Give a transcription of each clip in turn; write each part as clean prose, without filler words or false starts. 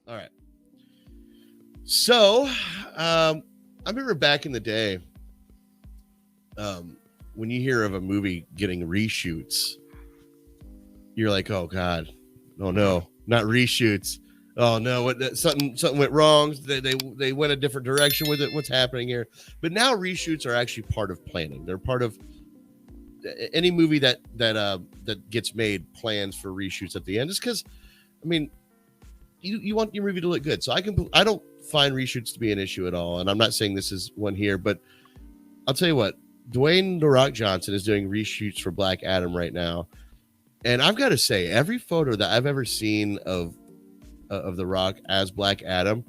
All right. So, I remember back in the day, when you hear of a movie getting reshoots, you're like, "Oh God, oh no, not reshoots! Oh no, something went wrong. They went a different direction with it. What's happening here?" But now reshoots are actually part of planning. They're part of any movie that gets made. Plans for reshoots at the end, just because. I mean, you want your movie to look good. So I don't find reshoots to be an issue at all. And I'm not saying this is one here, but I'll tell you what, Dwayne "The Rock" Johnson is doing reshoots for Black Adam right now. And I've got to say, every photo that I've ever seen of The Rock as Black Adam,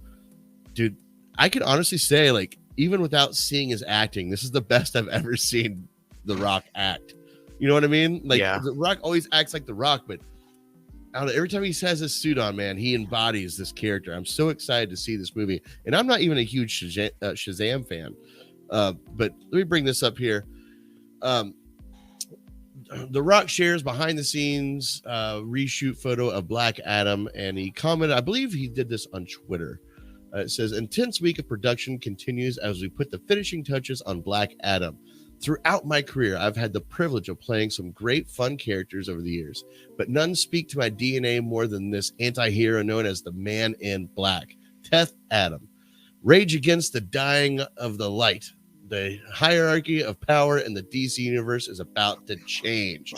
dude, I can honestly say, like, even without seeing his acting, this is the best I've ever seen The Rock act. You know what I mean? Like, Yeah. The Rock always acts like The Rock, but I don't know, every time he has his suit on, man, he embodies this character. I'm so excited to see this movie. And I'm not even a huge Shazam fan. But let me bring this up here. The Rock shares behind the scenes reshoot photo of Black Adam. And he commented, I believe he did this on Twitter. It says, "Intense week of production continues as we put the finishing touches on Black Adam. Throughout my career, I've had the privilege of playing some great, fun characters over the years, but none speak to my DNA more than this anti-hero known as the Man in Black, Teth Adam. Rage against the dying of the light. The hierarchy of power in the DC universe is about to change."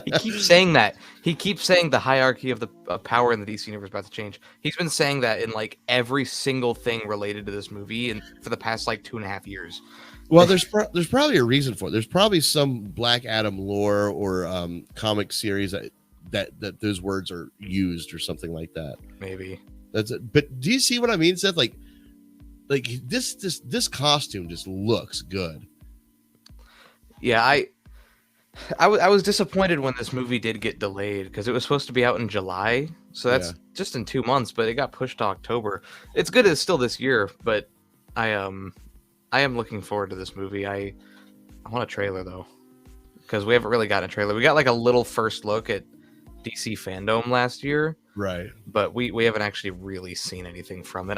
He keeps saying that. He keeps saying the hierarchy of the power in the DC universe is about to change. He's been saying that in like every single thing related to this movie and for the past like 2.5 years. Well, there's probably a reason for it. There's probably some Black Adam lore or comic series that those words are used or something like that. Maybe That's it. But do you see what I mean, Seth? Like this costume just looks good. Yeah, I was disappointed when this movie did get delayed because it was supposed to be out in July, so that's just in 2 months, but it got pushed to October. It's good it's still this year, but I am looking forward to this movie. I want a trailer though, because we haven't really gotten a trailer. We got like a little first look at DC Fandom last year, Right? but we haven't actually really seen anything from it.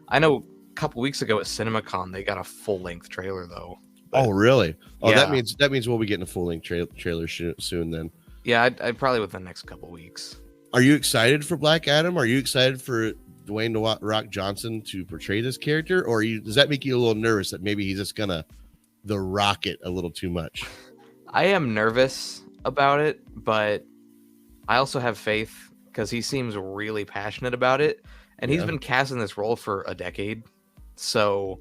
I know a couple weeks ago at CinemaCon they got a full length trailer though. But, oh, really? Oh, yeah. that means we'll be getting a full length trailer soon. Then, yeah, I'd probably within the next couple weeks. are you excited for Black Adam? Are you excited for Dwayne "The Rock" Johnson to portray this character, or does that make you a little nervous that maybe he's just gonna the rocket a little too much? I am nervous about it, but I also have faith because he seems really passionate about it, and he's been casting this role for a decade, so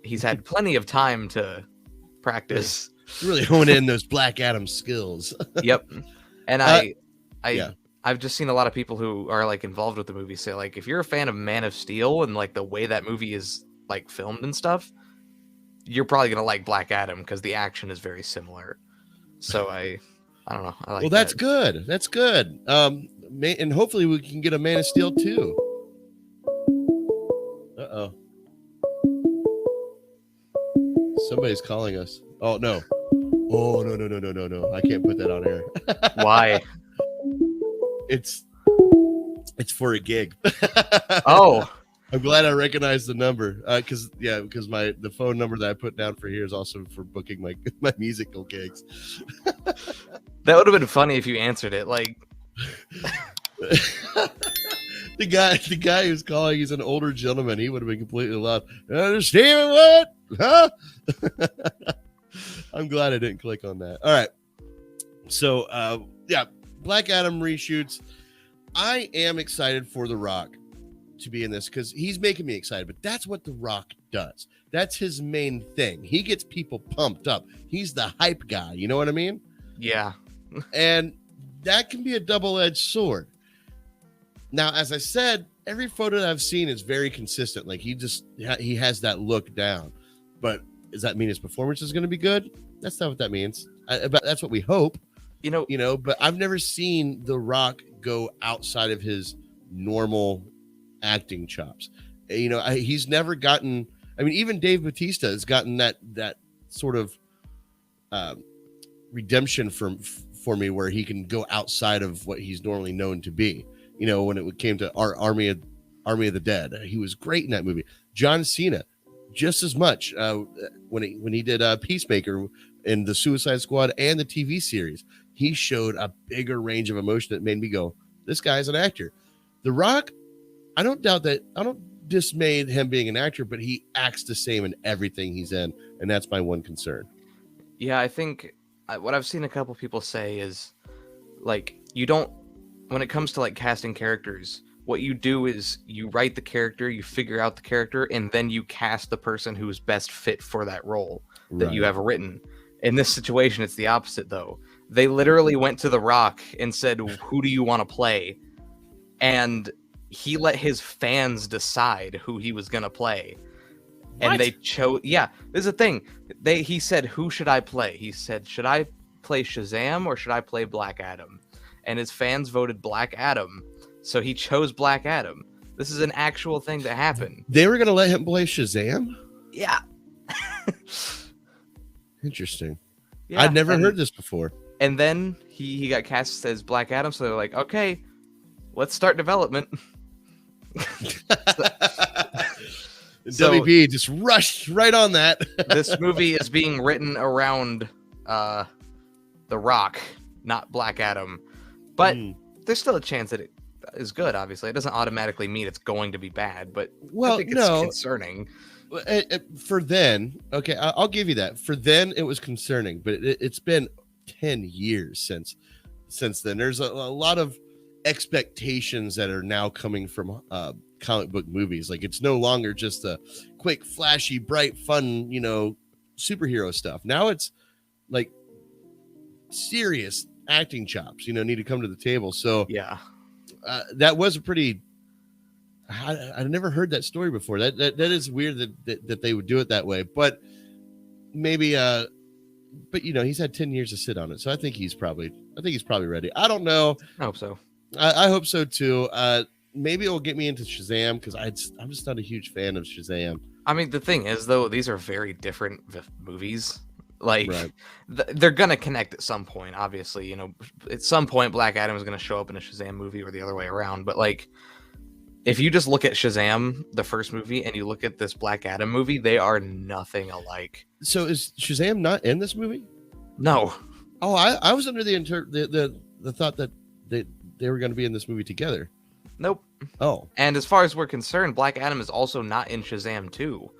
he's had plenty of time to practice. Really hone in those Black Adam skills. Yep, and I've just seen a lot of people who are like involved with the movie say like if you're a fan of Man of Steel and like the way that movie is like filmed and stuff, you're probably gonna like Black Adam because the action is very similar. So I don't know. I like. Well, that's good. That's good. And hopefully we can get a Man of Steel too. Uh-oh. Somebody's calling us. Oh no. Oh no. I can't put that on air. Why? It's for a gig. Oh. I'm glad I recognized the number. Because the phone number that I put down for here is also for booking my musical gigs. That would have been funny if you answered it. Like the guy who's calling, he's an older gentleman. He would have been completely lost. Steven, what? Huh? I'm glad I didn't click on that. All right. So Black Adam reshoots. I am excited for The Rock to be in this because he's making me excited, but that's what The Rock does. That's his main thing. He gets people pumped up. He's the hype guy. You know what I mean? Yeah. And that can be a double-edged sword. Now, as I said, every photo that I've seen is very consistent. Like he has that look down. But does that mean his performance is going to be good? That's not what that means. But that's what we hope. You know, but I've never seen The Rock go outside of his normal acting chops. You know, he's never gotten. I mean, even Dave Bautista has gotten that sort of redemption for me, where he can go outside of what he's normally known to be. You know, when it came to our Army of the Dead, he was great in that movie. John Cena, just as much when he did Peacemaker in the Suicide Squad and the TV series, he showed a bigger range of emotion that made me go, "This guy's an actor." The Rock, I don't doubt that. I don't dismay him being an actor, but he acts the same in everything he's in, and that's my one concern. Yeah, I think what I've seen a couple people say is, like, you don't, when it comes to like casting characters, what you do is you write the character, you figure out the character, and then you cast the person who's best fit for that role that you have written. In this situation, it's the opposite, though. They literally went to The Rock and said, "Who do you want to play?" And he let his fans decide who he was going to play. And What? they chose. Yeah, this is the thing. He said, "Who should I play?" He said, "Should I play Shazam or should I play Black Adam?" And his fans voted Black Adam. So he chose Black Adam. This is an actual thing that happened. They were going to let him play Shazam? Yeah. Interesting. Yeah, I'd never heard this before. And then he got cast as Black Adam, so they're like, "Okay, let's start development." So, WB just rushed right on that. this movie is being written around The Rock, not Black Adam. But there's still a chance that it is good, obviously. It doesn't automatically mean it's going to be bad, but I think it's concerning. For then, okay, I'll give you that. For then, it was concerning, but it's been 10 years since then. There's a lot of expectations that are now coming from comic book movies. Like, it's no longer just a quick, flashy, bright, fun, superhero stuff. Now it's like serious acting chops, need to come to the table. So yeah, that was a pretty. I've never heard that story before. That is weird that they would do it that way, but maybe. But he's had 10 years to sit on it, so I think he's probably ready. I don't know. I hope so. I hope so too. Maybe it'll get me into Shazam because I'm just not a huge fan of Shazam. I mean, the thing is, though, these are very different movies. Like, Right. They're gonna connect at some point. Obviously, at some point, Black Adam is gonna show up in a Shazam movie, or the other way around. But like, if you just look at Shazam, the first movie, and you look at this Black Adam movie, they are nothing alike. So is Shazam not in this movie? No. Oh, I was under the thought that they were going to be in this movie together. Nope. Oh. And as far as we're concerned, Black Adam is also not in Shazam 2.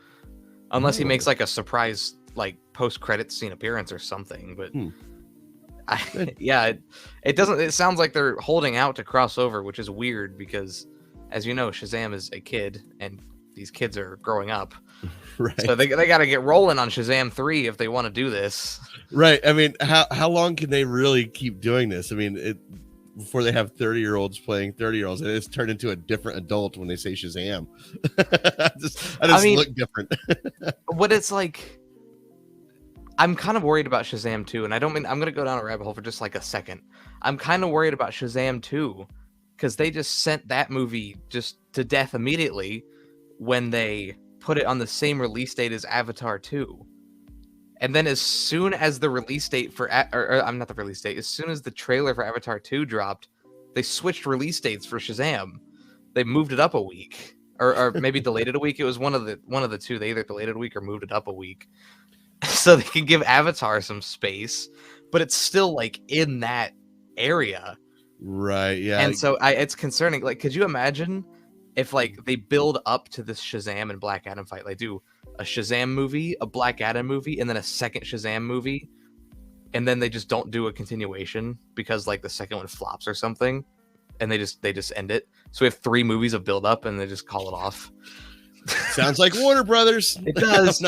Unless he makes like a surprise, like, post-credit scene appearance or something. But it doesn't. It sounds like they're holding out to cross over, which is weird because, as you know, Shazam is a kid and these kids are growing up. Right. So they got to get rolling on Shazam 3 if they want to do this. Right. I mean, how long can they really keep doing this? I mean, before they have 30-year-olds playing 30-year-olds, and it's turned into a different adult when they say Shazam. I mean, look different. What it's like, I'm kind of worried about Shazam 2, and I don't mean I'm going to go down a rabbit hole for just like a second. I'm kind of worried about Shazam 2 because they just sent that movie just to death immediately when they put it on the same release date as Avatar 2. And then as soon as the release date for, I'm not the release date, as soon as the trailer for Avatar 2 dropped, they switched release dates for Shazam. They moved it up a week, or maybe delayed it a week. It was one of the two. They either delayed it a week or moved it up a week, so they can give Avatar some space, but it's still like in that area, right? Yeah, and so it's concerning. Like, could you imagine if like they build up to this Shazam and Black Adam fight, like do a Shazam movie, a Black Adam movie, and then a second Shazam movie, and then they just don't do a continuation because like the second one flops or something, and they just end it. So we have 3 movies of build up and they just call it off. Sounds like Warner Brothers. It does.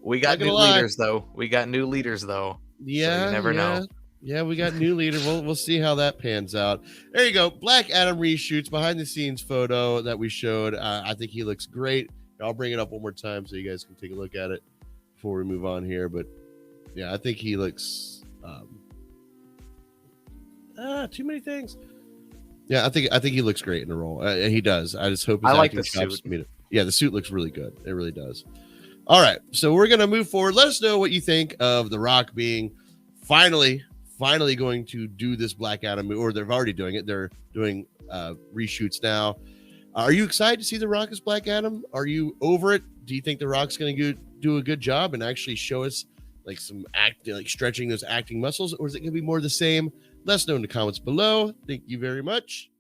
We got new leaders though. Yeah, so you never know. Yeah, we got new leader. We'll see how that pans out. There you go. Black Adam reshoots, behind the scenes photo that we showed. I think he looks great. I'll bring it up one more time so you guys can take a look at it before we move on here. But yeah, I think he looks too many things. Yeah, I think he looks great in the role. He does. I just hope his acting chops meet it. Yeah, the suit looks really good. It really does. All right, so we're gonna move forward. Let us know what you think of The Rock being finally finally going to do this Black Adam, or they're already doing it. They're doing reshoots now. Are you excited to see The Rock as Black Adam? Are you over it? Do you think The Rock's going to do a good job and actually show us like some stretching those acting muscles, or is it going to be more of the same? Let us know in the comments below. Thank you very much.